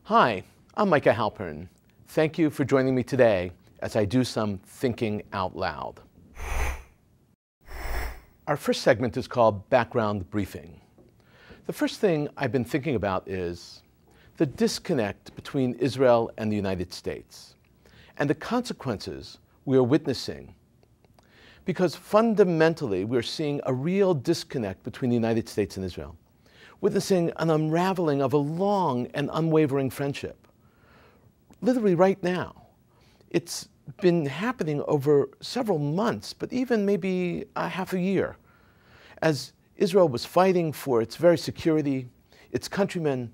Hi, I'm Micah Halpern. Thank you for joining me today as I do some thinking out loud. Our first segment is called Background Briefing. The first thing I've been thinking about is the disconnect between Israel and the United States and the consequences we are witnessing. Because fundamentally, we're seeing a real disconnect between the United States and Israel, witnessing an unraveling of a long and unwavering friendship. Literally right now. It's been happening over several months, but even maybe a half a year, as Israel was fighting for its very security, its countrymen,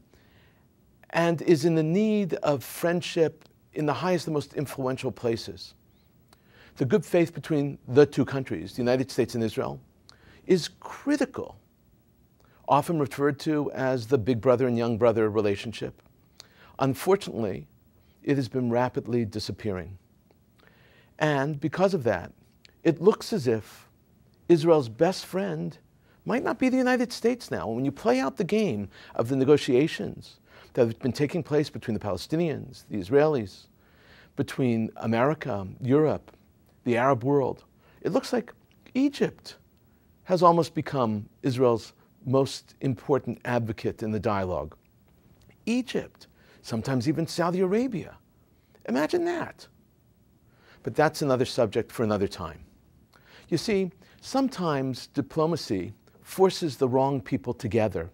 and is in the need of friendship in the highest and most influential places. The good faith between the two countries, the United States and Israel, is critical, often referred to as the big brother and young brother relationship. Unfortunately, it has been rapidly disappearing. And because of that, it looks as if Israel's best friend might not be the United States now. When you play out the game of the negotiations that have been taking place between the Palestinians, the Israelis, between America, Europe, the Arab world, it looks like Egypt has almost become Israel's most important advocate in the dialogue. Egypt, sometimes even Saudi Arabia. Imagine that. But that's another subject for another time. You see, sometimes diplomacy forces the wrong people together,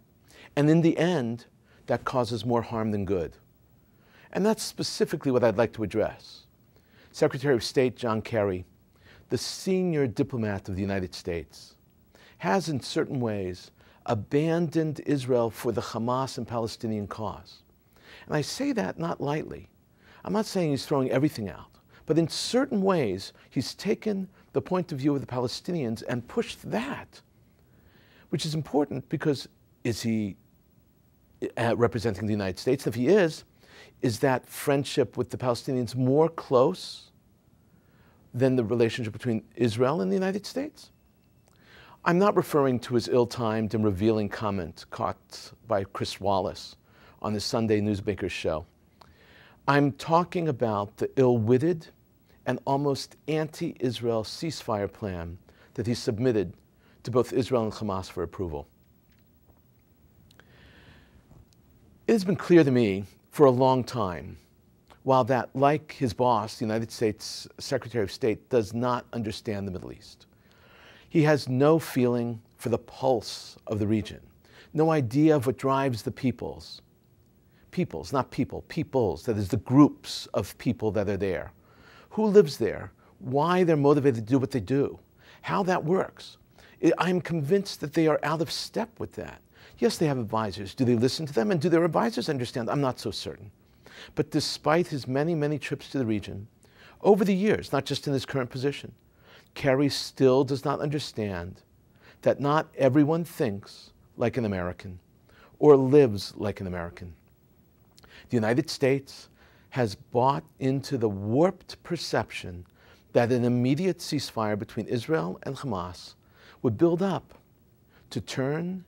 and in the end, that causes more harm than good. And that's specifically what I'd like to address. Secretary of State John Kerry, the senior diplomat of the United States, has in certain ways abandoned Israel for the Hamas and Palestinian cause. And I say that not lightly. I'm not saying he's throwing everything out, but in certain ways, he's taken the point of view of the Palestinians and pushed that, which is important because is he representing the United States? If he is that friendship with the Palestinians more close than the relationship between Israel and the United States? I'm not referring to his ill-timed and revealing comment caught by Chris Wallace on the Sunday Newsmakers show. I'm talking about the ill-witted and almost anti-Israel ceasefire plan that he submitted to both Israel and Hamas for approval. It has been clear to me for a long time, while that, like his boss, the United States Secretary of State, does not understand the Middle East. He has no feeling for the pulse of the region, no idea of what drives the peoples, not people, peoples, that is the groups of people that are there, who lives there, why they're motivated to do what they do, how that works. I'm convinced that they are out of step with that. Yes, they have advisors. Do they listen to them? And do their advisors understand? I'm not so certain. But despite his many, many trips to the region, over the years, not just in his current position, Kerry still does not understand that not everyone thinks like an American or lives like an American. The United States has bought into the warped perception that an immediate ceasefire between Israel and Hamas would build up to turn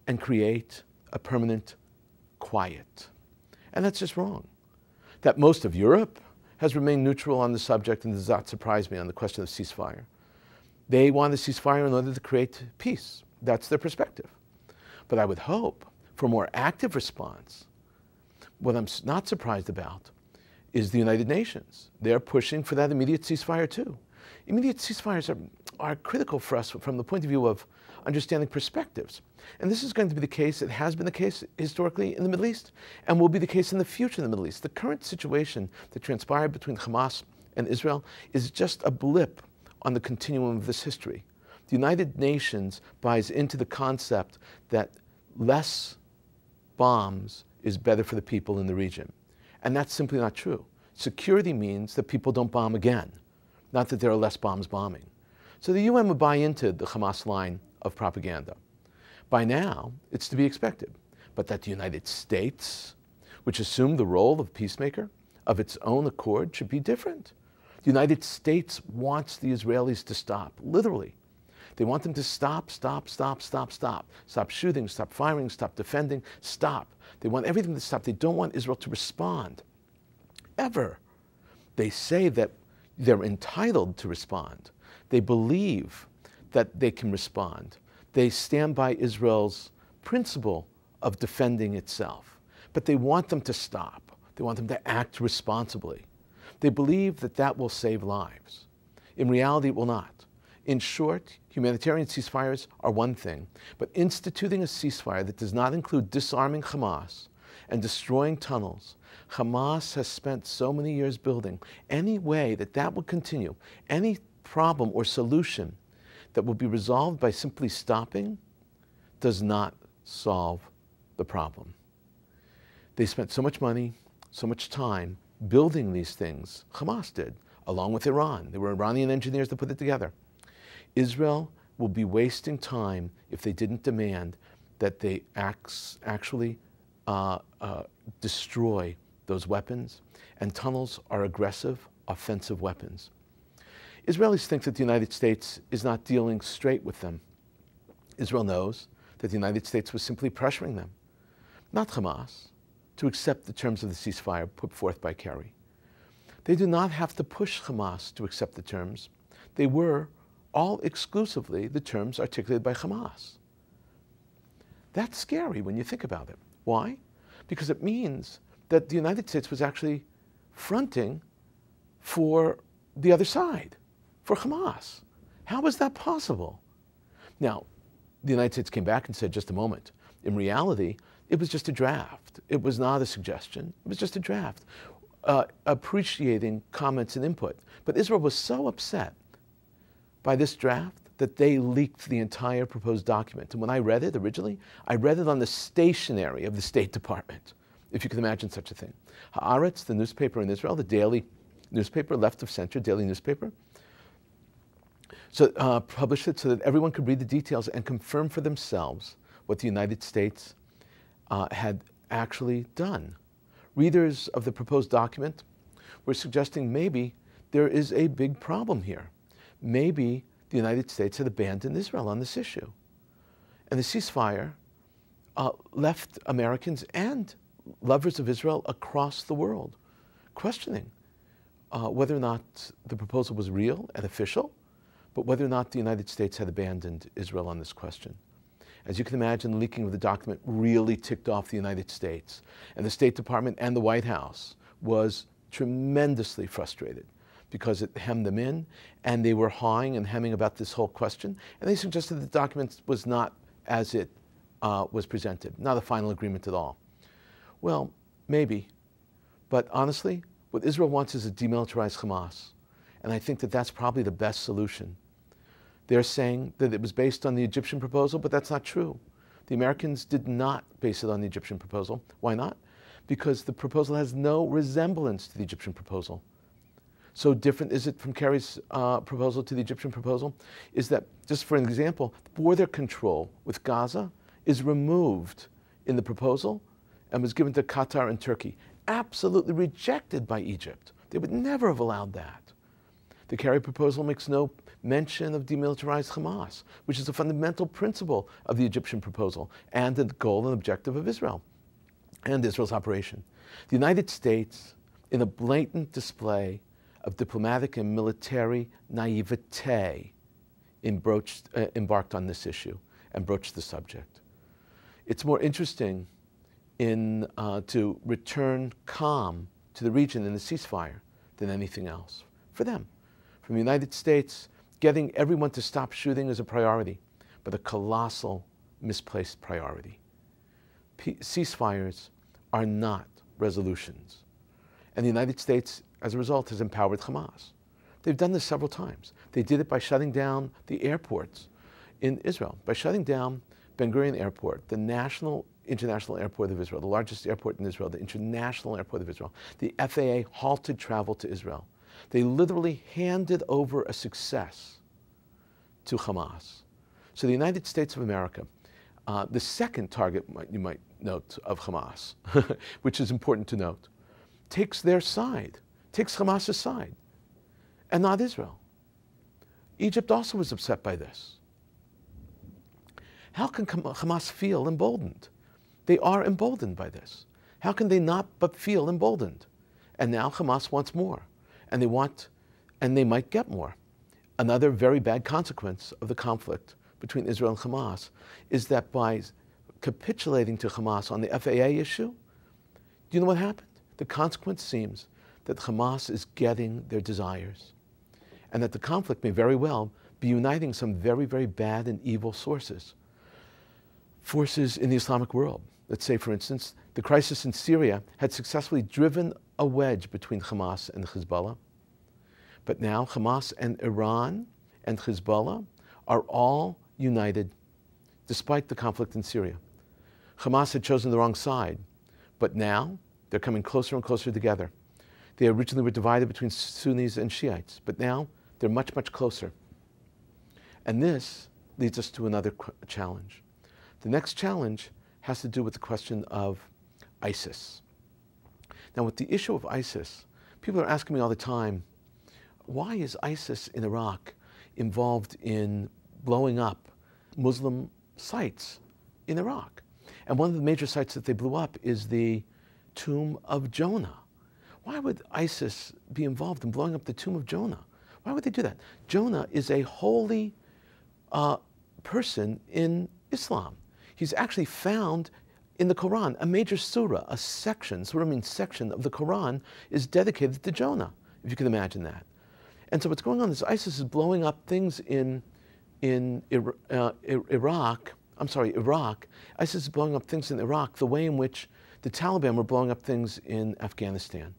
and create a permanent quiet. And that's just wrong. That most of Europe has remained neutral on the subject and does not surprise me on the question of ceasefire. They want a ceasefire in order to create peace. That's their perspective. But I would hope for a more active response. What I'm not surprised about is the United Nations. They're pushing for that immediate ceasefire too. Immediate ceasefires are critical for us from the point of view of understanding perspectives. And this is going to be the case, it has been the case historically in the Middle East, and will be the case in the future in the Middle East. The current situation that transpired between Hamas and Israel is just a blip on the continuum of this history. The United Nations buys into the concept that less bombs is better for the people in the region. And that's simply not true. Security means that people don't bomb again, not that there are less bombs bombing. So the UN would buy into the Hamas line of propaganda. By now, it's to be expected. But that the United States, which assumed the role of peacemaker, of its own accord, should be different. The United States wants the Israelis to stop, literally. They want them to stop, stop, stop, stop, stop. Stop shooting, stop firing, stop defending, stop. They want everything to stop. They don't want Israel to respond, ever. They say that they're entitled to respond. They believe that they can respond. They stand by Israel's principle of defending itself. But they want them to stop. They want them to act responsibly. They believe that that will save lives. In reality, it will not. In short, humanitarian ceasefires are one thing, but instituting a ceasefire that does not include disarming Hamas and destroying tunnels, Hamas has spent so many years building. Any way that that will continue, any problem or solution that will be resolved by simply stopping, does not solve the problem. They spent so much money, so much time building these things. Hamas did, along with Iran. There were Iranian engineers that put it together. Israel will be wasting time if they didn't demand that they actually destroy those weapons. And tunnels are aggressive, offensive weapons. Israelis think that the United States is not dealing straight with them. Israel knows that the United States was simply pressuring them, not Hamas, to accept the terms of the ceasefire put forth by Kerry. They do not have to push Hamas to accept the terms. They were all exclusively the terms articulated by Hamas. That's scary when you think about it. Why? Because it means that the United States was actually fronting for the other side, for Hamas. How is that possible? Now, the United States came back and said, just a moment, in reality, it was just a draft. It was not a suggestion. It was just a draft, appreciating comments and input. But Israel was so upset by this draft that they leaked the entire proposed document. And when I read it originally, I read it on the stationery of the State Department, if you can imagine such a thing. Haaretz, the newspaper in Israel, the daily newspaper, left of center, daily newspaper, so published it so that everyone could read the details and confirm for themselves what the United States had actually done. Readers of the proposed document were suggesting maybe there is a big problem here. Maybe the United States had abandoned Israel on this issue. And the ceasefire left Americans and lovers of Israel across the world questioning whether or not the proposal was real and official, but whether or not the United States had abandoned Israel on this question. As you can imagine, the leaking of the document really ticked off the United States. And the State Department and the White House was tremendously frustrated because it hemmed them in, and they were hawing and hemming about this whole question. And they suggested the document was not as it was presented, not a final agreement at all. Well, maybe. But honestly, what Israel wants is a demilitarized Hamas. And I think that that's probably the best solution. They're saying that it was based on the Egyptian proposal, but that's not true. The Americans did not base it on the Egyptian proposal. Why not? Because the proposal has no resemblance to the Egyptian proposal. So different is it from Kerry's proposal to the Egyptian proposal, is that, just for an example, border control with Gaza is removed in the proposal and was given to Qatar and Turkey. Absolutely rejected by Egypt. They would never have allowed that. The Kerry proposal makes no mention of demilitarized Hamas, which is a fundamental principle of the Egyptian proposal and the goal and objective of Israel and Israel's operation. The United States, in a blatant display of diplomatic and military naivete, embarked on this issue and broached the subject. It's more interesting to return calm to the region in the ceasefire than anything else for them. From the United States, getting everyone to stop shooting is a priority, but a colossal misplaced priority. Ceasefires are not resolutions. And the United States, as a result, has empowered Hamas. They've done this several times. They did it by shutting down the airports in Israel, by shutting down Ben Gurion Airport, the international airport of Israel, the largest airport in Israel, the international airport of Israel. The FAA halted travel to Israel. They literally handed over a success to Hamas. So the United States of America, the second target, you might note, of Hamas, which is important to note, takes their side, takes Hamas's side, and not Israel. Egypt also was upset by this. How can Hamas feel emboldened? They are emboldened by this. How can they not but feel emboldened? And now Hamas wants more, and they might get more. Another very bad consequence of the conflict between Israel and Hamas is that by capitulating to Hamas on the FAA issue, do you know what happened? The consequence seems that Hamas is getting their desires, and that the conflict may very well be uniting some very, very bad and evil forces in the Islamic world. Let's say, for instance, the crisis in Syria had successfully driven a wedge between Hamas and Hezbollah. But now Hamas and Iran and Hezbollah are all united despite the conflict in Syria. Hamas had chosen the wrong side, but now they're coming closer and closer together. They originally were divided between Sunnis and Shiites, but now they're much, much closer. And this leads us to another challenge. The next challenge has to do with the question of ISIS. Now, with the issue of ISIS, people are asking me all the time, why is ISIS in Iraq involved in blowing up Muslim sites in Iraq? And one of the major sites that they blew up is the tomb of Jonah. Why would ISIS be involved in blowing up the tomb of Jonah? Why would they do that? Jonah is a holy person in Islam. He's actually found in the Quran. A major surah, a section, surah means section of the Quran, is dedicated to Jonah, if you can imagine that. And so what's going on is ISIS is blowing up things in Iraq. ISIS is blowing up things in Iraq the way in which the Taliban were blowing up things in Afghanistan.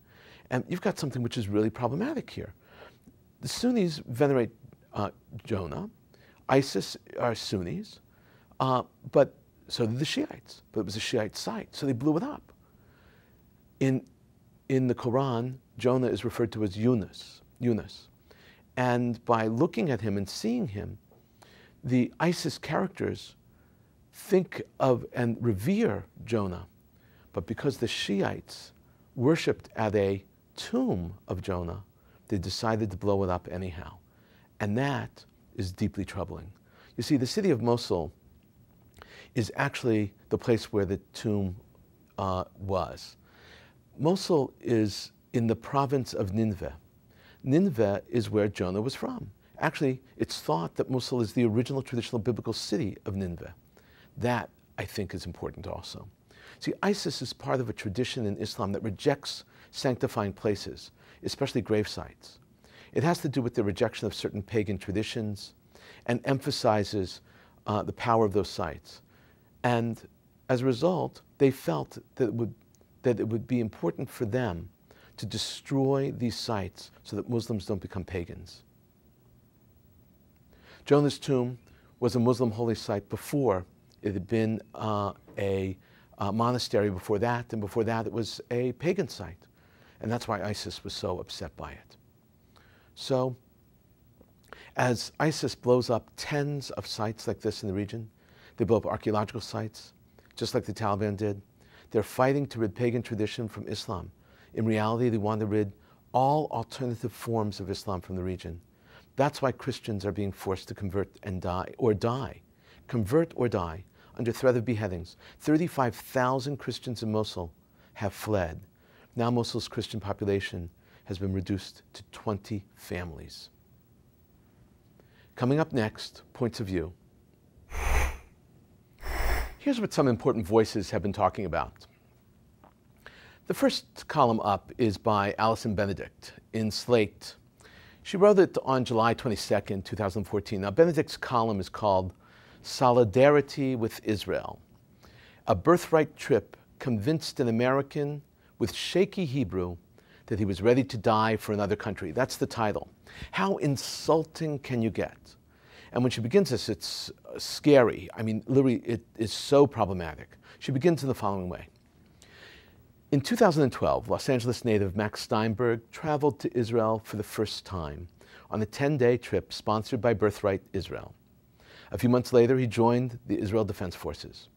And you've got something which is really problematic here. The Sunnis venerate Jonah. ISIS are Sunnis, but so did the Shiites. But it was a Shiite site, so they blew it up. In the Quran, Jonah is referred to as Yunus. And by looking at him and seeing him, the ISIS characters think of and revere Jonah. But because the Shiites worshipped at a tomb of Jonah, they decided to blow it up anyhow. And that is deeply troubling. You see, the city of Mosul is actually the place where the tomb was. Mosul is in the province of Nineveh. Nineveh is where Jonah was from. Actually, it's thought that Mosul is the original traditional biblical city of Nineveh. That, I think, is important also. See, ISIS is part of a tradition in Islam that rejects sanctifying places, especially grave sites. It has to do with the rejection of certain pagan traditions and emphasizes the power of those sites. And as a result, they felt that it would be important for them to destroy these sites so that Muslims don't become pagans. Jonah's tomb was a Muslim holy site before. It had been a monastery before that, and before that it was a pagan site. And that's why ISIS was so upset by it. So, as ISIS blows up tens of sites like this in the region, they blow up archaeological sites, just like the Taliban did. They're fighting to rid pagan tradition from Islam. In reality, they want to rid all alternative forms of Islam from the region. That's why Christians are being forced to convert and die, or die. Convert or die, under threat of beheadings. 35,000 Christians in Mosul have fled. Now Mosul's Christian population has been reduced to 20 families. Coming up next, points of view. Here's what some important voices have been talking about. The first column up is by Alison Benedict in Slate. She wrote it on July 22nd, 2014. Now, Benedict's column is called Solidarity with Israel. A birthright trip convinced an American with shaky Hebrew that he was ready to die for another country. That's the title. How insulting can you get? And when she begins this, it's scary. I mean, literally, it is so problematic. She begins in the following way. In 2012, Los Angeles native Max Steinberg traveled to Israel for the first time on a 10-day trip sponsored by Birthright Israel. A few months later, he joined the Israel Defense Forces.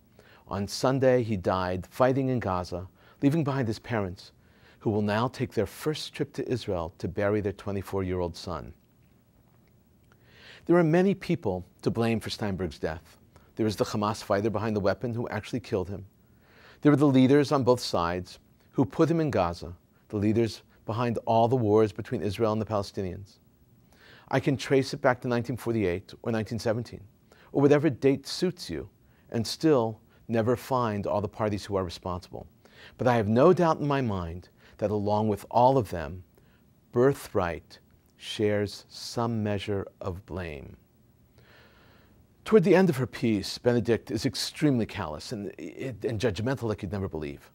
On Sunday, he died fighting in Gaza, leaving behind his parents, who will now take their first trip to Israel to bury their 24-year-old son. There are many people to blame for Steinberg's death. There was the Hamas fighter behind the weapon who actually killed him. There were the leaders on both sides who put him in Gaza, the leaders behind all the wars between Israel and the Palestinians. I can trace it back to 1948 or 1917, or whatever date suits you, and still never find all the parties who are responsible. But I have no doubt in my mind that along with all of them, birthright shares some measure of blame. Toward the end of her piece, Benedict is extremely callous and judgmental like you'd never believe.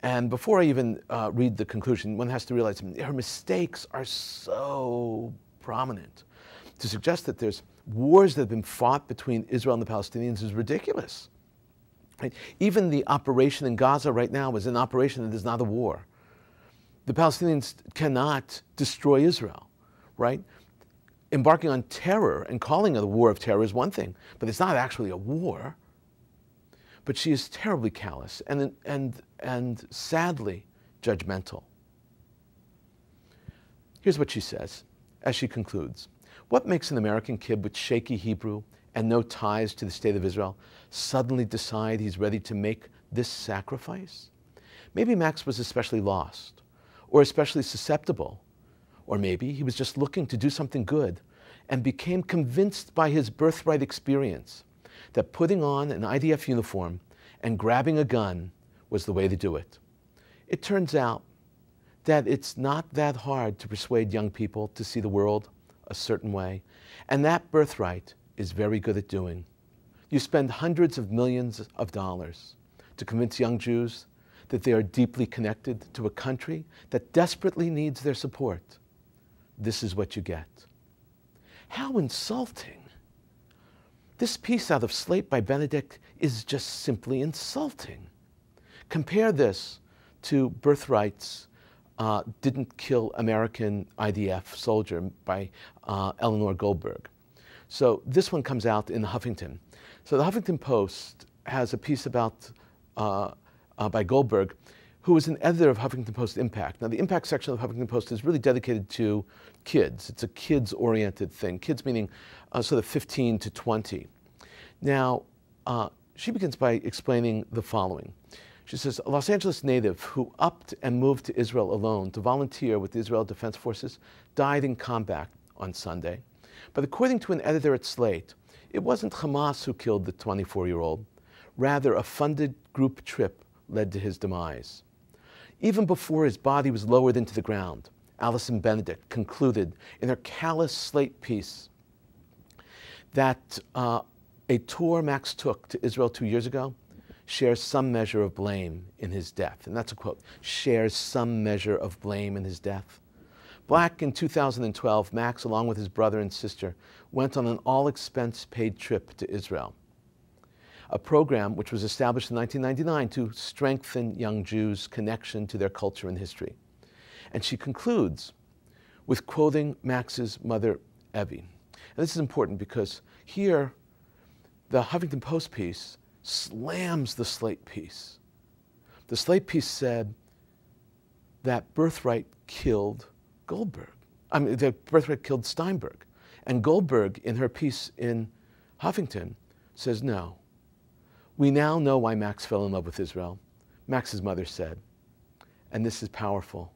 And before I even read the conclusion, one has to realize her mistakes are so prominent. To suggest that there's wars that have been fought between Israel and the Palestinians is ridiculous. Right? Even the operation in Gaza right now is an operation that is not a war. The Palestinians cannot destroy Israel, right? Embarking on terror and calling it a war of terror is one thing, but it's not actually a war. But she is terribly callous and sadly judgmental. Here's what she says as she concludes. What makes an American kid with shaky Hebrew and no ties to the state of Israel suddenly decide he's ready to make this sacrifice? Maybe Max was especially lost or especially susceptible, or maybe he was just looking to do something good and became convinced by his birthright experience that putting on an IDF uniform and grabbing a gun was the way to do it. It turns out that it's not that hard to persuade young people to see the world a certain way, and that birthright is very good at doing. You spend hundreds of millions of dollars to convince young Jews that they are deeply connected to a country that desperately needs their support. This is what you get. How insulting. This piece out of Slate by Benedict is just simply insulting. Compare this to Birthright's Didn't Kill American IDF Soldier by Eleanor Goldberg. So this one comes out in the Huffington. So the Huffington Post has a piece about by Goldberg, who was an editor of Huffington Post Impact. Now the Impact section of the Huffington Post is really dedicated to kids. It's a kids-oriented thing. Kids meaning sort of 15 to 20. Now, she begins by explaining the following. She says, a Los Angeles native who upped and moved to Israel alone to volunteer with the Israel Defense Forces died in combat on Sunday. But according to an editor at Slate, it wasn't Hamas who killed the 24-year-old. Rather, a funded group trip led to his demise. Even before his body was lowered into the ground, Alison Benedict concluded in her callous Slate piece that a tour Max took to Israel 2 years ago shares some measure of blame in his death. And that's a quote, shares some measure of blame in his death. Back in 2012, Max, along with his brother and sister, went on an all-expense-paid trip to Israel, a program which was established in 1999 to strengthen young Jews' connection to their culture and history. And she concludes with quoting Max's mother, Evie. And this is important because here, the Huffington Post piece slams the Slate piece. The Slate piece said that Birthright killed Goldberg. I mean, that Birthright killed Steinberg. And Goldberg, in her piece in Huffington, says, no. We now know why Max fell in love with Israel, Max's mother said. And this is powerful.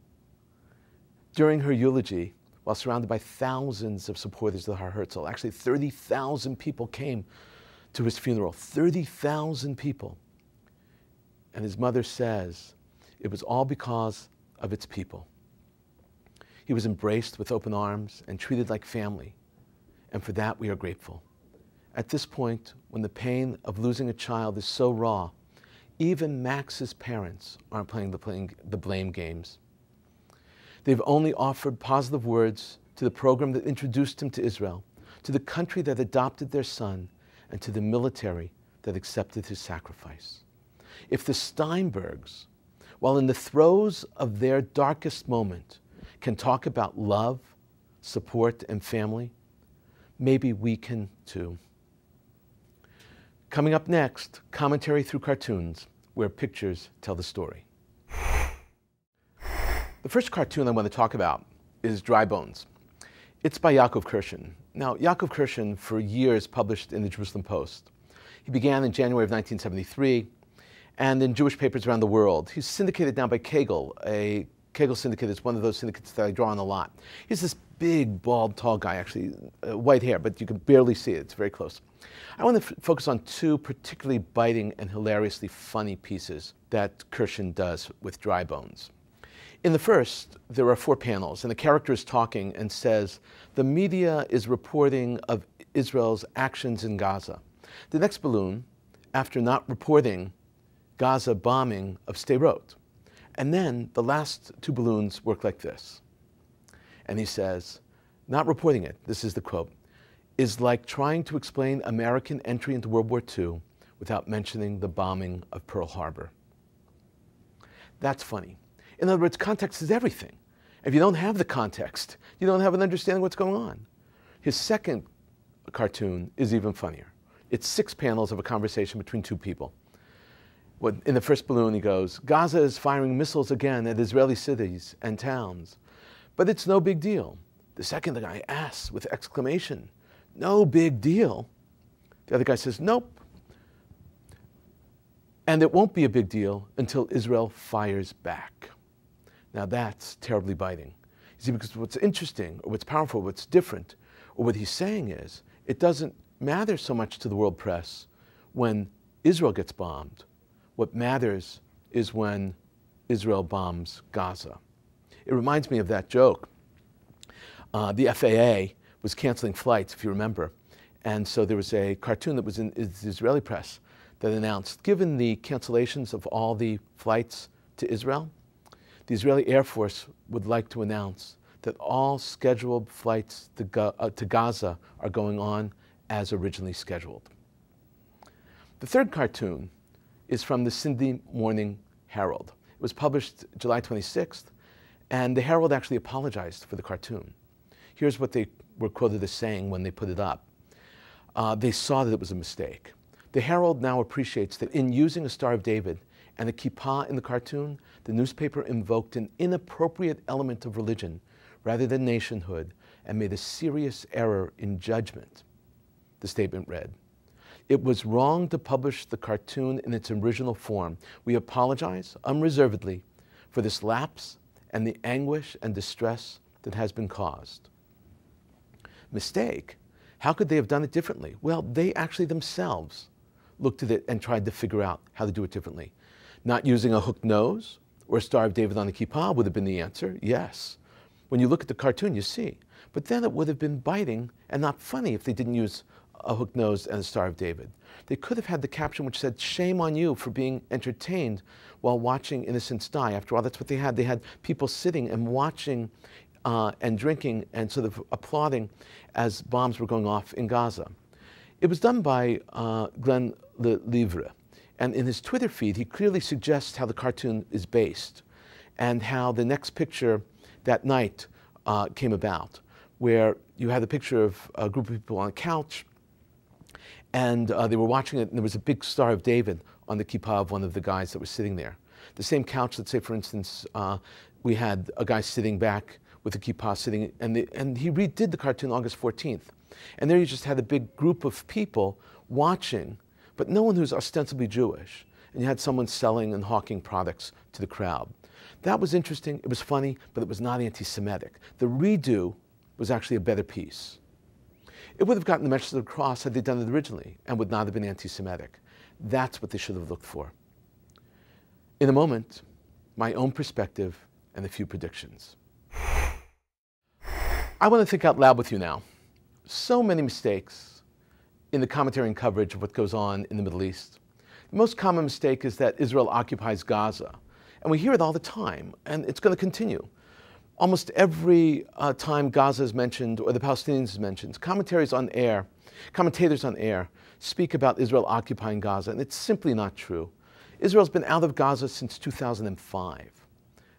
During her eulogy, while surrounded by thousands of supporters of Har Herzl, actually 30,000 people came to his funeral, 30,000 people. And his mother says, it was all because of its people. He was embraced with open arms and treated like family. And for that, we are grateful. At this point, when the pain of losing a child is so raw, even Max's parents aren't playing the blame games. They've only offered positive words to the program that introduced him to Israel, to the country that adopted their son, and to the military that accepted his sacrifice. If the Steinbergs, while in the throes of their darkest moment, can talk about love, support, and family, maybe we can too. Coming up next, commentary through cartoons, where pictures tell the story. The first cartoon I want to talk about is Dry Bones. It's by Yaakov Kirshen. Now, Yaakov Kirshen, for years, published in the Jerusalem Post. He began in January of 1973, and in Jewish papers around the world. He's syndicated now by Kagel. A Kagel syndicate is one of those syndicates that I draw on a lot. He's this big, bald, tall guy, actually, white hair, but you can barely see it. It's very close. I want to focus on two particularly biting and hilariously funny pieces that Kirshen does with Dry Bones. In the first, there are 4 panels, and the character is talking and says, the media is reporting of Israel's actions in Gaza. The next balloon, after not reporting Gaza bombing of Sderot. And then the last 2 balloons work like this. And he says, not reporting it, this is the quote, is like trying to explain American entry into World War II without mentioning the bombing of Pearl Harbor. That's funny. In other words, context is everything. If you don't have the context, you don't have an understanding of what's going on. His second cartoon is even funnier. It's 6 panels of a conversation between 2 people. In the first balloon, he goes, Gaza is firing missiles again at Israeli cities and towns, but it's no big deal. The second guy asks with exclamation, no big deal. The other guy says, nope. And it won't be a big deal until Israel fires back. Now that's terribly biting. You see, because what's interesting, or what's powerful, what's different, or what he's saying is, it doesn't matter so much to the world press when Israel gets bombed. What matters is when Israel bombs Gaza. It reminds me of that joke. The FAA was canceling flights, if you remember. And so there was a cartoon that was in the Israeli press that announced, given the cancellations of all the flights to Israel, the Israeli Air Force would like to announce that all scheduled flights to Gaza are going on as originally scheduled. The third cartoon is from the Sunday Morning Herald. It was published July 26th, and the Herald actually apologized for the cartoon. Here's what they were quoted as saying when they put it up. They saw that it was a mistake. The Herald now appreciates that in using a Star of David and a kippah in the cartoon, the newspaper invoked an inappropriate element of religion rather than nationhood and made a serious error in judgment. The statement read, it was wrong to publish the cartoon in its original form. We apologize unreservedly for this lapse and the anguish and distress that has been caused. Mistake? How could they have done it differently? Well, they actually themselves looked at it and tried to figure out how to do it differently. Not using a hooked nose or a Star of David on a kippah would have been the answer, yes. When you look at the cartoon, you see. But then it would have been biting and not funny if they didn't use a hooked nose and a Star of David. They could have had the caption which said, shame on you for being entertained while watching innocents die. After all, that's what they had. They had people sitting and watching and drinking and sort of applauding as bombs were going off in Gaza. It was done by Glenn Livre. And in his Twitter feed, he clearly suggests how the cartoon is based and how the next picture that night came about, where you had a picture of a group of people on a couch, and they were watching it, and there was a big Star of David on the kippah of one of the guys that was sitting there. The same couch, let's say, for instance, we had a guy sitting back with a kippah sitting, and he redid the cartoon August 14th. And there you just had a big group of people watching, but no one who's ostensibly Jewish. And you had someone selling and hawking products to the crowd. That was interesting, it was funny, but it was not anti-Semitic. The redo was actually a better piece. It would have gotten the message across had they done it originally and would not have been anti-Semitic. That's what they should have looked for. In a moment, my own perspective and a few predictions. I want to think out loud with you now. So many mistakes in the commentary and coverage of what goes on in the Middle East. The most common mistake is that Israel occupies Gaza. And we hear it all the time, and it's going to continue. Almost every time Gaza is mentioned or the Palestinians is mentioned, commentators on air speak about Israel occupying Gaza, and it's simply not true. Israel's been out of Gaza since 2005.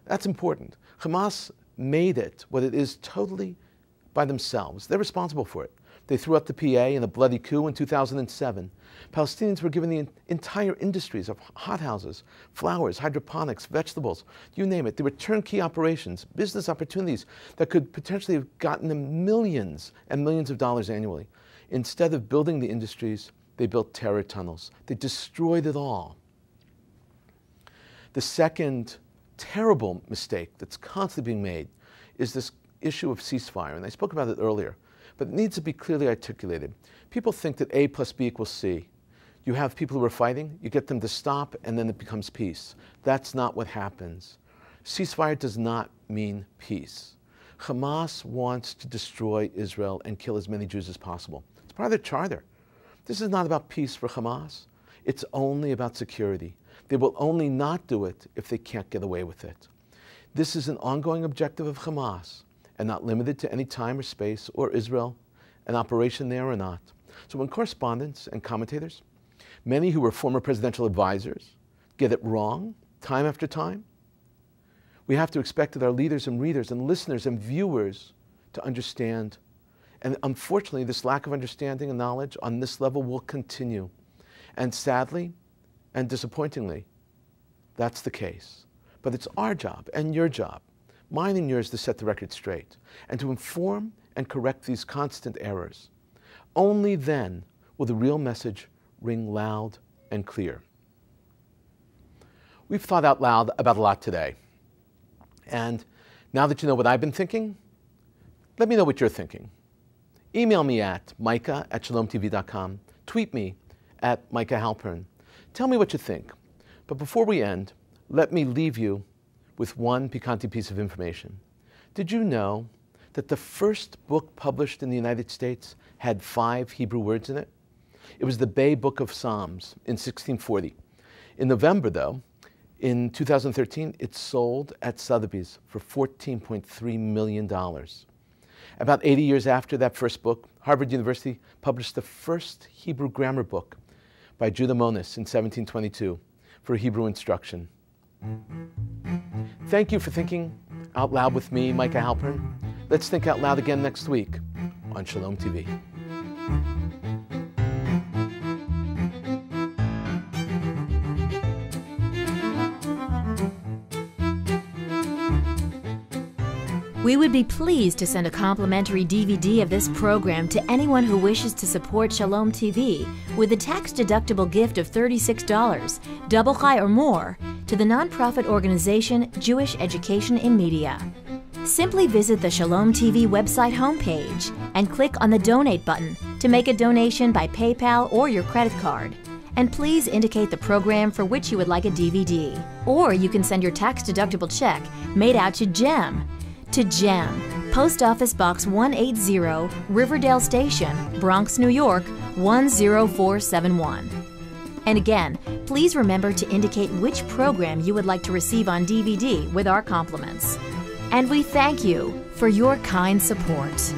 That's important. Hamas made it what it is totally by themselves. They're responsible for it. They threw up the PA in a bloody coup in 2007. Palestinians were given the entire industries of hothouses, flowers, hydroponics, vegetables, you name it. They were turnkey operations, business opportunities that could potentially have gotten them millions and millions of dollars annually. Instead of building the industries, They built terror tunnels. They destroyed it all. The second terrible mistake that's constantly being made is this issue of ceasefire. And I spoke about it earlier, but it needs to be clearly articulated. People think that A plus B equals C. You have people who are fighting, you get them to stop, and then it becomes peace. That's not what happens. Ceasefire does not mean peace. Hamas wants to destroy Israel and kill as many Jews as possible. It's part of their charter. This is not about peace for Hamas. It's only about security. They will only not do it if they can't get away with it. This is an ongoing objective of Hamas and not limited to any time or space or Israel, an operation there or not. So when correspondents and commentators, many who were former presidential advisors, get it wrong time after time, we have to expect that our leaders and readers and listeners and viewers to understand. And unfortunately, this lack of understanding and knowledge on this level will continue. And sadly and disappointingly, that's the case. But it's our job and your job, mine and yours, to set the record straight and to inform and correct these constant errors. Only then will the real message ring loud and clear. We've thought out loud about a lot today. And now that you know what I've been thinking, let me know what you're thinking. Email me at micah@shalomtv.com. Tweet me at Micah Halpern. Tell me what you think. But before we end, let me leave you with one picante piece of information. Did you know that the first book published in the United States had 5 Hebrew words in it? It was the Bay Book of Psalms in 1640. In November, though, in 2013, it sold at Sotheby's for $14.3 million. About 80 years after that first book, Harvard University published the first Hebrew grammar book by Judah Monis in 1722 for Hebrew instruction. Thank you for thinking out loud with me, Micah Halpern. Let's think out loud again next week on Shalom TV. We would be pleased to send a complimentary DVD of this program to anyone who wishes to support Shalom TV with a tax-deductible gift of $36, double high or more, to the nonprofit organization Jewish Education in Media. Simply visit the Shalom TV website homepage and click on the Donate button to make a donation by PayPal or your credit card. And please indicate the program for which you would like a DVD. Or you can send your tax-deductible check made out to GEM. To GEM, Post Office Box 180, Riverdale Station, Bronx, New York, 10471. And again, please remember to indicate which program you would like to receive on DVD with our compliments. And we thank you for your kind support.